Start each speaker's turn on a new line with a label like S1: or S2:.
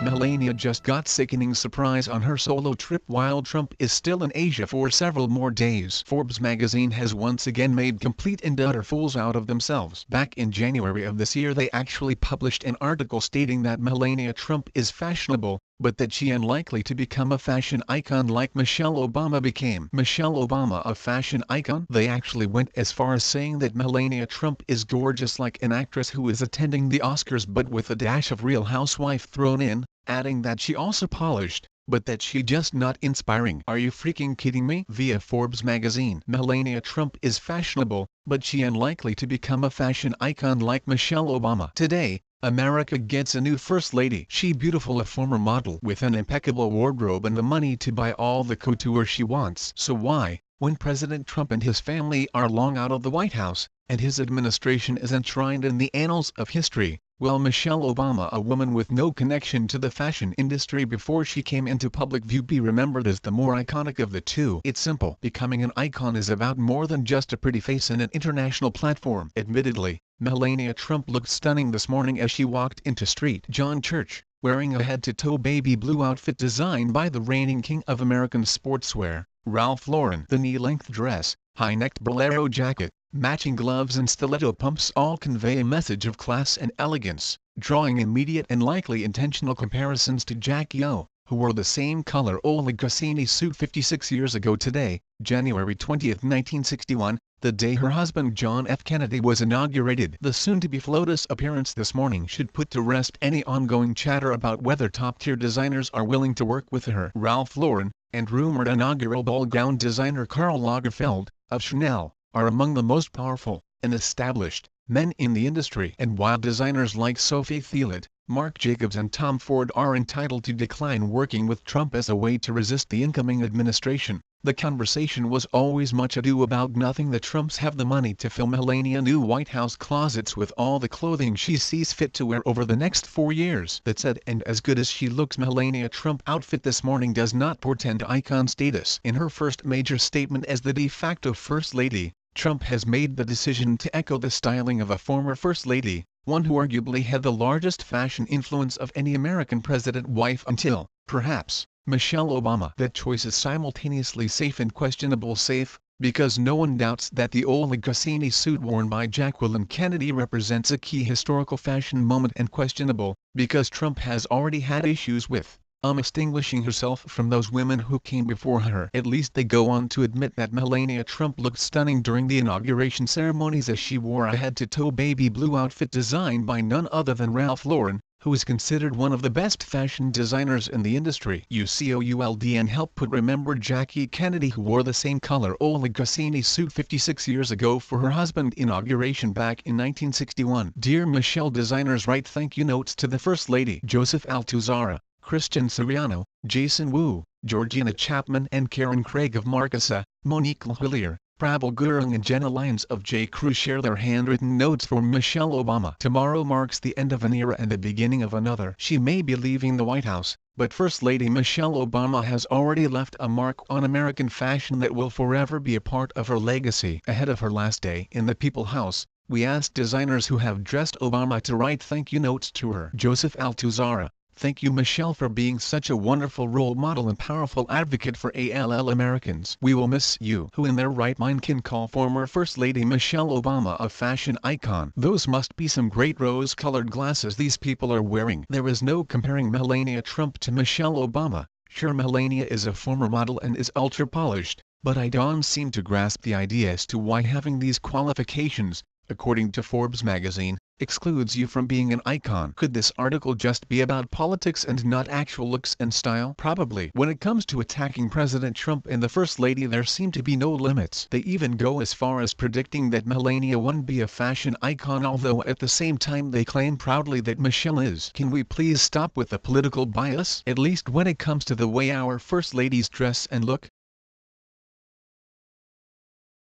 S1: Melania just got sickening surprise on her solo trip while Trump is still in Asia for several more days. Forbes magazine has once again made complete and utter fools out of themselves. Back in January of this year they actually published an article stating that Melania Trump is fashionable, but that she unlikely to become a fashion icon like Michelle Obama became. Michelle Obama a fashion icon? They actually went as far as saying that Melania Trump is gorgeous like an actress who is attending the Oscars, but with a dash of Real Housewife thrown in, adding that she also polished, but that she just not inspiring. Are you freaking kidding me? Via Forbes magazine, Melania Trump is fashionable, but she unlikely to become a fashion icon like Michelle Obama. Today, America gets a new First Lady. She beautiful, a former model with an impeccable wardrobe and the money to buy all the couture she wants. So why, when President Trump and his family are long out of the White House, and his administration is enshrined in the annals of history, will Michelle Obama, a woman with no connection to the fashion industry before she came into public view, be remembered as the more iconic of the two? It's simple. Becoming an icon is about more than just a pretty face and an international platform. Admittedly, Melania Trump looked stunning this morning as she walked into St. John Church, wearing a head-to-toe baby blue outfit designed by the reigning king of American sportswear, Ralph Lauren. The knee-length dress, high-necked bolero jacket, matching gloves and stiletto pumps all convey a message of class and elegance, drawing immediate and likely intentional comparisons to Jackie O, who wore the same color Oleg Cassini suit 56 years ago today, January 20, 1961, the day her husband John F. Kennedy was inaugurated. The soon-to-be FLOTUS appearance this morning should put to rest any ongoing chatter about whether top-tier designers are willing to work with her. Ralph Lauren, and rumored inaugural ball gown designer Karl Lagerfeld, of Chanel, are among the most powerful and established men in the industry. And while designers like Sophie Thiellet, Marc Jacobs and Tom Ford are entitled to decline working with Trump as a way to resist the incoming administration, the conversation was always much ado about nothing. The Trumps have the money to fill Melania new White House closets with all the clothing she sees fit to wear over the next 4 years. That said, and as good as she looks, Melania Trump outfit this morning does not portend icon status. In her first major statement as the de facto First Lady, Trump has made the decision to echo the styling of a former First Lady, one who arguably had the largest fashion influence of any American president wife until, perhaps, Michelle Obama. That choice is simultaneously safe and questionable. Safe, because no one doubts that the Oleg Cassini suit worn by Jacqueline Kennedy represents a key historical fashion moment, and questionable, because Trump has already had issues with distinguishing herself from those women who came before her. At least they go on to admit that Melania Trump looked stunning during the inauguration ceremonies as she wore a head-to-toe baby blue outfit designed by none other than Ralph Lauren, who is considered one of the best fashion designers in the industry. UCOULD and help put remember Jackie Kennedy, who wore the same color Oleg Cassini suit 56 years ago for her husband's inauguration back in 1961. Dear Michelle, designers write thank you notes to the First Lady. Joseph Altuzarra, Christian Siriano, Jason Wu, Georgina Chapman and Karen Craig of Marcasa, Monique Lahillier, Prabal Gurung and Jenna Lyons of J. Crew share their handwritten notes for Michelle Obama. Tomorrow marks the end of an era and the beginning of another. She may be leaving the White House, but First Lady Michelle Obama has already left a mark on American fashion that will forever be a part of her legacy. Ahead of her last day in the People House, we asked designers who have dressed Obama to write thank you notes to her. Joseph Altuzarra: thank you Michelle for being such a wonderful role model and powerful advocate for ALL Americans. We will miss you. Who in their right mind can call former First Lady Michelle Obama a fashion icon? Those must be some great rose-colored glasses these people are wearing. There is no comparing Melania Trump to Michelle Obama. Sure, Melania is a former model and is ultra-polished, but I don't seem to grasp the idea as to why having these qualifications, according to Forbes magazine, excludes you from being an icon. Could this article just be about politics and not actual looks and style? Probably. When it comes to attacking President Trump and the First Lady, there seem to be no limits. They even go as far as predicting that Melania won't be a fashion icon, although at the same time they claim proudly that Michelle is. Can we please stop with the political bias? At least when it comes to the way our First Ladies dress and look,